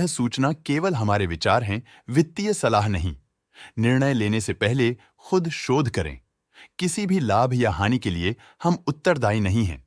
सूचना केवल हमारे विचार हैं, वित्तीय सलाह नहीं। निर्णय लेने से पहले खुद शोध करें। किसी भी लाभ या हानि के लिए हम उत्तरदायी नहीं हैं।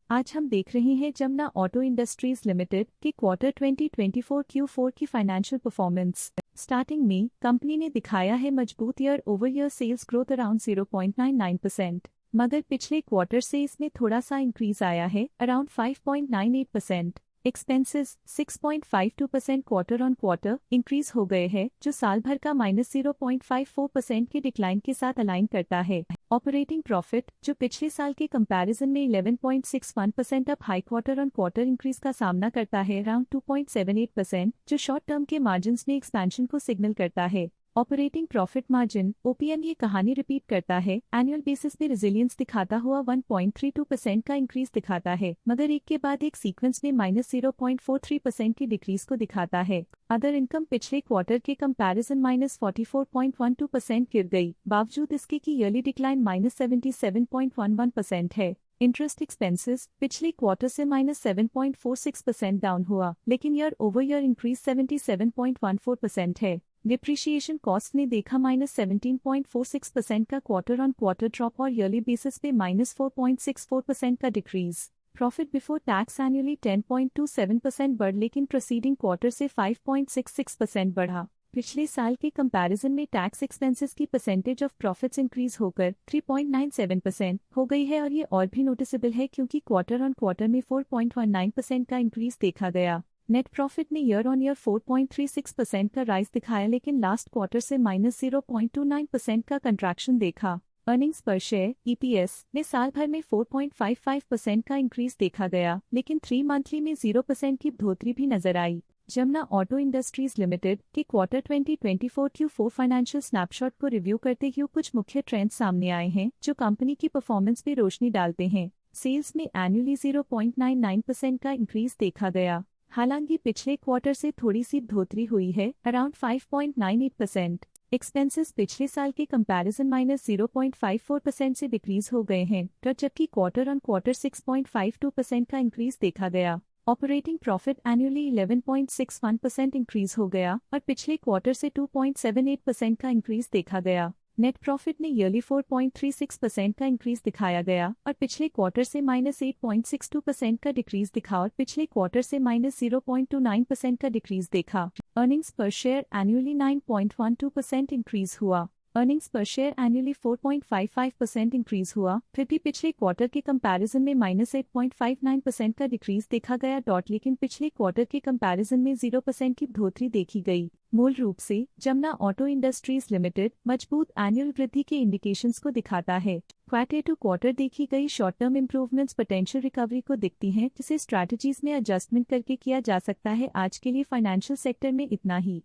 आज हम देख रहे हैं जमुना ऑटो इंडस्ट्रीज लिमिटेड के क्वार्टर 2024 Q4 की फाइनेंशियल परफॉर्मेंस। स्टार्टिंग में कंपनी ने दिखाया है मजबूत year over year sales growth around 0.99%, मगर पिछले क्वार्टर से इसमें थोड़ा सा इंक्रीज आया है around 5.98%। Expenses 6.52% quarter on quarter increase हो गए हैं, जो साल भर का -0.54% के डिक्लाइन के साथ अलाइन करता है। ऑपरेटिंग प्रॉफिट, जो पिछले साल के कंपैरिजन में 11.61% up high quarter on quarter increase का सामना करता है अराउंड 2.78%, जो शॉर्ट टर्म के मार्जिन्स में एक्सपेंशन को सिग्नल करता है। ऑपरेटिंग प्रॉफिट मार्जिन OPM ये कहानी रिपीट करता है, एनुअल बेसिस पे रेजिलियंस दिखाता हुआ 1.32% का इंक्रीज दिखाता है, मगर एक के बाद एक सीक्वेंस में -0.43% की डिक्रीज को दिखाता है। अदर इनकम पिछले क्वार्टर के कंपैरिजन -44.12% गिर गई, बावजूद इसके की ईयरली डिक्लाइन -77.11% है। इंटरेस्ट एक्सपेंसेस पिछले क्वार्टर से -7.46% डाउन हुआ, लेकिन ईयर ओवर ईयर इंक्रीज 77.14% है। डिप्रिशिएशन कॉस्ट ने देखा -17.46% का क्वार्टर ऑन क्वार्टर ड्रॉप और ईयरली बेसिस पे -4.64% का decrease. Profit before tax annually 10.27% बढ़, लेकिन प्रोसीडिंग क्वार्टर से 5.66% बढ़ा। पिछले साल के कंपैरिजन में टैक्स एक्सपेंसेस की परसेंटेज ऑफ प्रॉफिट्स इंक्रीज होकर 3.97% हो गई है, और ये और भी नोटिसेबल है क्योंकि क्वार्टर ऑन क्वार्टर में 4.19% का इंक्रीज देखा गया। नेट प्रॉफिट ने ईयर ऑन ईयर 4.36% का राइज दिखाया, लेकिन लास्ट क्वार्टर से -0.29% का कंट्रैक्शन देखा। अर्निंग्स पर शेयर EPS में साल भर में 4.55% का इंक्रीज देखा गया, लेकिन 3 मंथली में 0% की बढ़ोतरी भी नजर आई। जमुना ऑटो इंडस्ट्रीज लिमिटेड के क्वार्टर 2024 Q4 फाइनेंशियल स्नैपशॉट को रिव्यू करते हुए कुछ मुख्य ट्रेंड्स सामने आए हैं जो कंपनी की परफॉर्मेंस पे रोशनी डालते हैं। सेल्स में एनुअली 0.99% का इंक्रीज देखा गया, हालांकि पिछले क्वार्टर से थोड़ी सी बढ़ोतरी हुई है अराउंड 5.98%। एक्सपेंसेस पिछले साल के कंपैरिजन -0.54% से डिक्रीज हो गए हैं, जबकि क्वार्टर ऑन क्वार्टर 6.52% का इंक्रीज देखा गया। ऑपरेटिंग प्रॉफिट एनुअली 11.61% इंक्रीज हो गया और पिछले क्वार्टर से 2.78% का इंक्रीज देखा गया। नेट प्रॉफिट ने ईयरली 4.36% का इंक्रीज दिखाया गया और पिछले क्वार्टर से -8.62% का डिक्रीज दिखा और पिछले क्वार्टर से -0.29% का डिक्रीज देखा। अर्निंग्स पर शेयर एनुअली 9.12% इंक्रीज हुआ। अर्निंग्स पर शेयर एनुअली 4.55% इंक्रीज हुआ, फिर भी पिछले क्वार्टर के कंपैरिजन में -8.59% का डिक्रीज देखा गया, लेकिन पिछले क्वार्टर के कंपैरिजन में 0% की बढ़ोतरी देखी गई। मूल रूप से जमुना ऑटो इंडस्ट्रीज लिमिटेड मजबूत एनुअल वृद्धि के इंडिकेशंस को दिखाता है। क्वार्टर टू क्वार्टर देखी गई short term improvements potential recovery को दिखती हैं, जिसे स्ट्रैटेजीज में एडजस्टमेंट करके किया जा सकता है। आज के लिए फाइनेंशियल सेक्टर में इतना ही।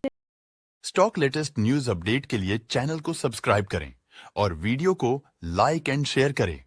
स्टॉक लेटेस्ट न्यूज अपडेट के लिए चैनल को सब्सक्राइब करें और वीडियो को लाइक एंड शेयर करें।